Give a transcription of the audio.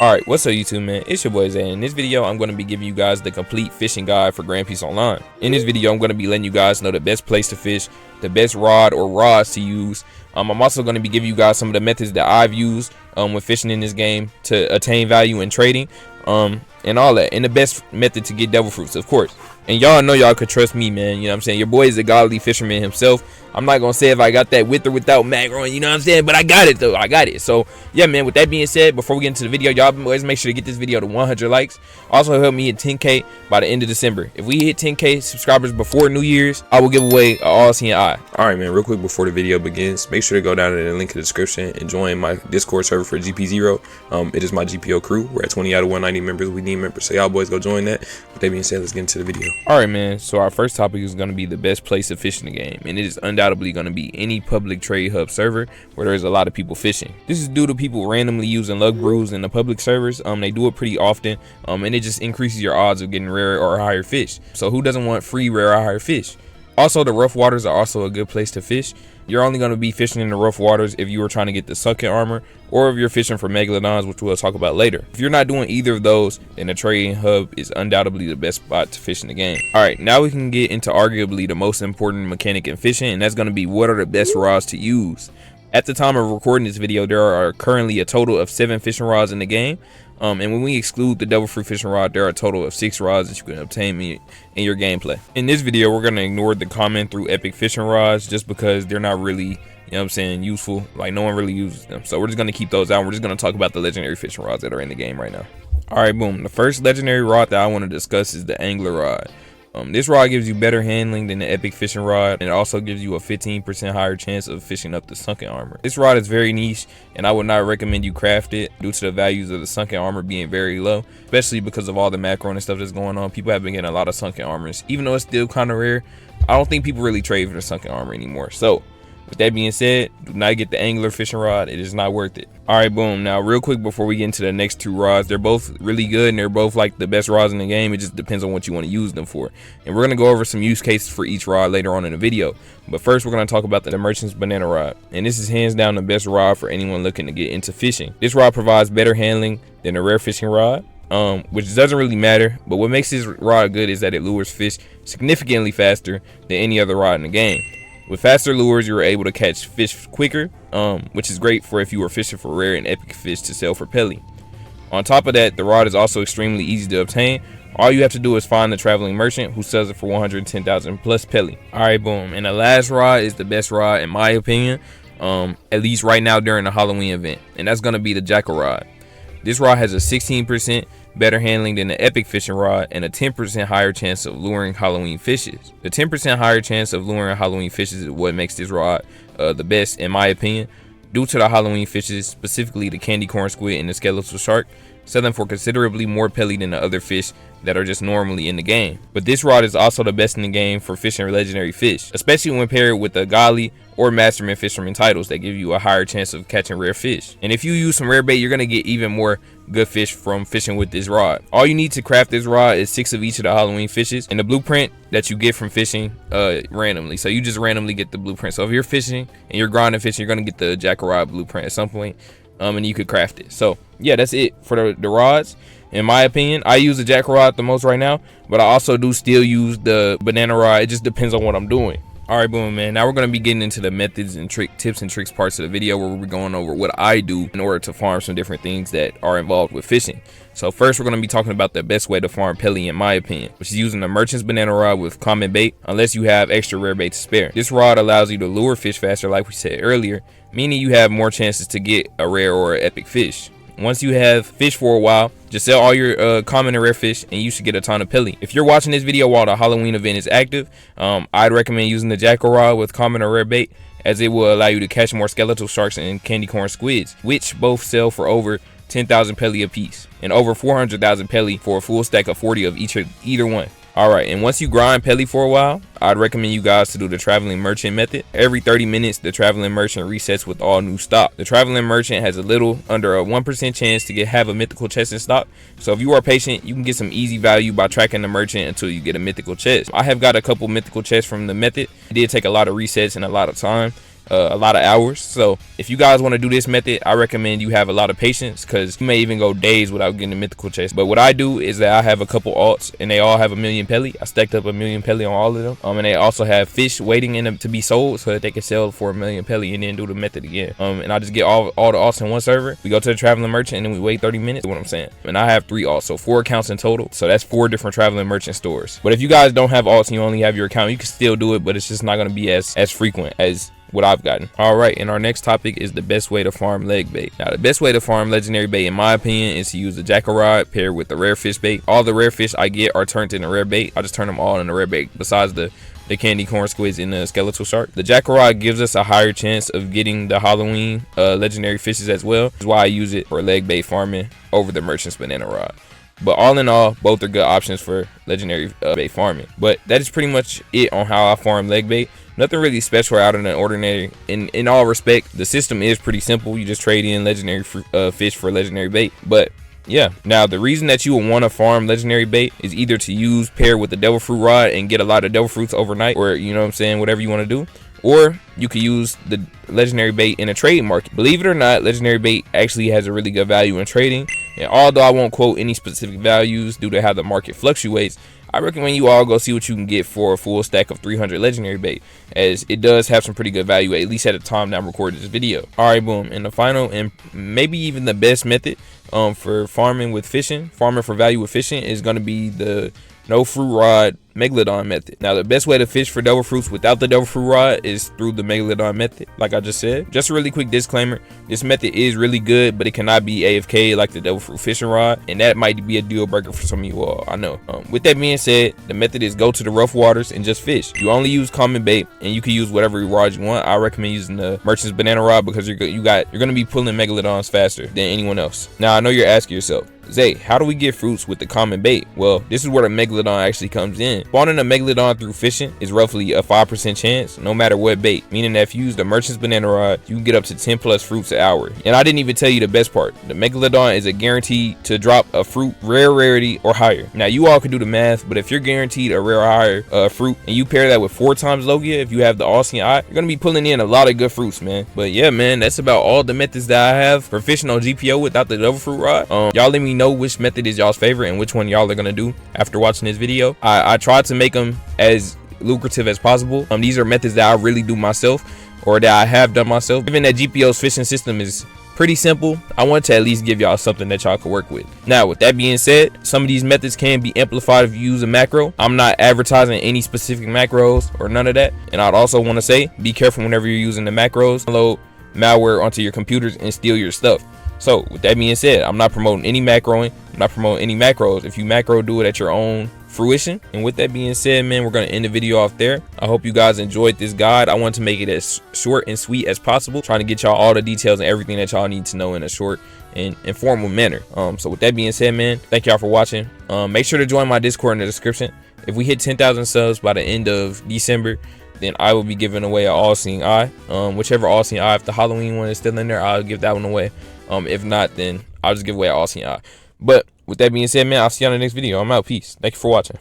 Alright, what's up YouTube, man? It's your boy Zay. In this video, I'm going to be giving you guys the complete fishing guide for Grand Peace Online. In this video, I'm going to be letting you guys know the best place to fish, the best rod or rods to use. I'm also going to be giving you guys some of the methods that I've used when fishing in this game to attain value in trading, and all that. And the best method to get devil fruits, of course. And y'all know y'all could trust me, man. You know what I'm saying? Your boy is a godly fisherman himself. I'm not going to say if I got that with or without macro, you know what I'm saying? But I got it, though. I got it. So, yeah, man, with that being said, before we get into the video, y'all boys make sure to get this video to 100 likes. Also, help me hit 10K by the end of December. If we hit 10K subscribers before New Year's, I will give away an all-seeing eye. All right, man, real quick before the video begins, make sure to go down to the link in the description and join my Discord server for GP0. It is my GPO crew. We're at 20 out of 190 members. We need members, so y'all boys go join that. With that being said, let's get into the video. All right, man, so our first topic is going to be the best place to fish in the game, and it is undoubtedly going to be any public trade hub server where there's a lot of people fishing. This is due to people randomly using luck brews in the public servers. They do it pretty often, and it just increases your odds of getting rare or higher fish. So who doesn't want free rare or higher fish? Also, the rough waters are also a good place to fish. You're only going to be fishing in the rough waters if you are trying to get the sunken armor, or if you're fishing for Megalodons, which we'll talk about later. If you're not doing either of those, then the trading hub is undoubtedly the best spot to fish in the game. Alright, now we can get into arguably the most important mechanic in fishing, and that's going to be what are the best rods to use. At the time of recording this video, there are currently a total of 7 fishing rods in the game. And when we exclude the devil fruit fishing rod, there are a total of 6 rods that you can obtain in your gameplay. In this video, we're going to ignore the common through epic fishing rods just because they're not really, you know what I'm saying, useful. Like, no one really uses them. So we're just going to keep those out. We're just going to talk about the legendary fishing rods that are in the game right now. Alright, boom. The first legendary rod that I want to discuss is the angler rod. This rod gives you better handling than the epic fishing rod, and it also gives you a 15% higher chance of fishing up the sunken armor. This rod is very niche, and I would not recommend you craft it due to the values of the sunken armor being very low, especially because of all the macro and stuff that's going on. People have been getting a lot of sunken armors. Even though it's still kind of rare, I don't think people really trade for the sunken armor anymore. So with that being said, do not get the angler fishing rod. It is not worth it. All right, boom. Now, real quick before we get into the next 2 rods, they're both really good and they're both like the best rods in the game. It just depends on what you want to use them for. And we're going to go over some use cases for each rod later on in the video. But first, we're going to talk about the Merchant's Banana Rod. And this is hands down the best rod for anyone looking to get into fishing. This rod provides better handling than a rare fishing rod, which doesn't really matter. But what makes this rod good is that it lures fish significantly faster than any other rod in the game. With faster lures, you're able to catch fish quicker, which is great for if you are fishing for rare and epic fish to sell for pelly. On top of that, the rod is also extremely easy to obtain. All you have to do is find the traveling merchant who sells it for 110,000 plus pelly. Alright, boom. And the last rod is the best rod in my opinion, at least right now during the Halloween event, and that's going to be the jackal rod. This rod has a 16% better handling than the epic fishing rod and a 10% higher chance of luring Halloween fishes. The 10% higher chance of luring Halloween fishes is what makes this rod the best in my opinion, due to the Halloween fishes, specifically the candy corn squid and the skeletal shark, selling for considerably more pelly than the other fish that are just normally in the game. But this rod is also the best in the game for fishing legendary fish, especially when paired with the godly or masterman fisherman titles that give you a higher chance of catching rare fish. And if you use some rare bait, you're going to get even more good fish from fishing with this rod. All you need to craft this rod is 6 of each of the Halloween fishes and the blueprint that you get from fishing randomly. So you just randomly get the blueprint. So if you're fishing and you're grinding fishing, you're going to get the jackal rod blueprint at some point, and you could craft it. So yeah, that's it for the rods. In my opinion, I use the jackal rod the most right now, but I also do still use the banana rod. It just depends on what I'm doing. All right, boom, man. Now we're going to be getting into the methods and tips and tricks parts of the video where we're going over what I do in order to farm some different things that are involved with fishing. So first, we're going to be talking about the best way to farm pelly in my opinion, which is using the Merchant's Banana Rod with common bait, unless you have extra rare bait to spare. This rod allows you to lure fish faster, like we said earlier, meaning you have more chances to get a rare or an epic fish. Once you have fish for a while, just sell all your common and rare fish and you should get a ton of pelly. If you're watching this video while the Halloween event is active, I'd recommend using the jackal rod with common or rare bait, as it will allow you to catch more skeletal sharks and candy corn squids, which both sell for over 10,000 pelly a piece and over 400,000 pelly for a full stack of 40 of either one. Alright, and once you grind pelly for a while, I'd recommend you guys to do the traveling merchant method. Every 30 minutes, the traveling merchant resets with all new stock. The traveling merchant has a little under a 1% chance to have a mythical chest in stock. So if you are patient, you can get some easy value by tracking the merchant until you get a mythical chest. I have got a couple mythical chests from the method. It did take a lot of resets and a lot of time. a lot of hours. So if you guys want to do this method, I recommend you have a lot of patience, because you may even go days without getting a mythical chest. But what I do is that I have a couple alts and they all have 1,000,000 pelly. I stacked up 1,000,000 pelly on all of them. And they also have fish waiting in them to be sold so that they can sell for 1,000,000 pelly and then do the method again. And I just get all the alts in one server. We go to the traveling merchant and then we wait 30 minutes. What I'm saying. And I have 3 alts, so 4 accounts in total. So that's 4 different traveling merchant stores. But if you guys don't have alts and you only have your account, you can still do it, but it's just not going to be as frequent as what I've gotten. All right, and our next topic is the best way to farm leg bait. Now, the best way to farm legendary bait, in my opinion, is to use the jackal rod paired with the rare fish bait. All the rare fish I get are turned into rare bait. I just turn them all into rare bait, besides the candy corn squids and the skeletal shark. The jackal rod gives us a higher chance of getting the Halloween legendary fishes as well. That's why I use it for leg bait farming over the merchant's banana rod. But all in all, both are good options for legendary bait farming. But that is pretty much it on how I farm leg bait. Nothing really special out of the ordinary. In all respect, the system is pretty simple. You just trade in legendary fish for legendary bait. But yeah, now the reason that you would want to farm legendary bait is either to use pair with the devil fruit rod and get a lot of devil fruits overnight, or you know what I'm saying, whatever you want to do. Or you could use the legendary bait in a trade market. Believe it or not, legendary bait actually has a really good value in trading. And although I won't quote any specific values due to how the market fluctuates, I recommend you all go see what you can get for a full stack of 300 legendary bait, as it does have some pretty good value, at least at the time that I'm recording this video. Alright, boom. And the final and maybe even the best method for farming for value with fishing is going to be the no fruit rod Megalodon method. Now, the best way to fish for devil fruits without the devil fruit rod is through the Megalodon method, like I just said. Just a really quick disclaimer, this method is really good, but it cannot be AFK like the devil fruit fishing rod, and that might be a deal breaker for some of you all, I know. With that being said, the method is go to the rough waters and just fish. You only use common bait, and you can use whatever rod you want. I recommend using the merchant's banana rod, because you're gonna be pulling Megalodons faster than anyone else. Now, I know you're asking yourself, Zay, how do we get fruits with the common bait? Well, this is where the Megalodon actually comes in. Spawning a Megalodon through fishing is roughly a 5% chance no matter what bait, meaning that if you use the merchant's banana rod, you can get up to 10 plus fruits an hour. And I didn't even tell you the best part. The Megalodon is a guaranteed to drop a fruit rare, rarity, or higher. Now, you all can do the math, but if you're guaranteed a rare or higher fruit, and you pair that with 4 times Logia, if you have the all-seeing eye, you're gonna be pulling in a lot of good fruits, man. But yeah, man, that's about all the methods that I have for fishing on GPO without the devil fruit rod. Y'all let me know which method is y'all's favorite and which one y'all are gonna do after watching this video. I tried to make them as lucrative as possible. These are methods that I really do myself, or that I have done myself. Given that GPO's fishing system is pretty simple, I want to at least give y'all something that y'all can work with. Now, with that being said, some of these methods can be amplified if you use a macro. I'm not advertising any specific macros or none of that. And I'd also want to say, be careful whenever you're using the macros. Download malware onto your computers and steal your stuff. So with that being said, I'm not promoting any macroing. I'm not promoting any macros. If you macro, do it at your own fruition. And with that being said, man, we're going to end the video off there. I hope you guys enjoyed this guide. I want to make it as short and sweet as possible, trying to get y'all all the details and everything that y'all need to know in a short and informal manner. So with that being said, man, thank y'all for watching. Make sure to join my Discord in the description. If we hit 10,000 subs by the end of December, then I will be giving away an all-seeing eye. Whichever all-seeing eye, if the Halloween one is still in there, I'll give that one away. If not, then I'll just give away an all-seeing eye. But with that being said, man, I'll see you on the next video. I'm out. Peace. Thank you for watching.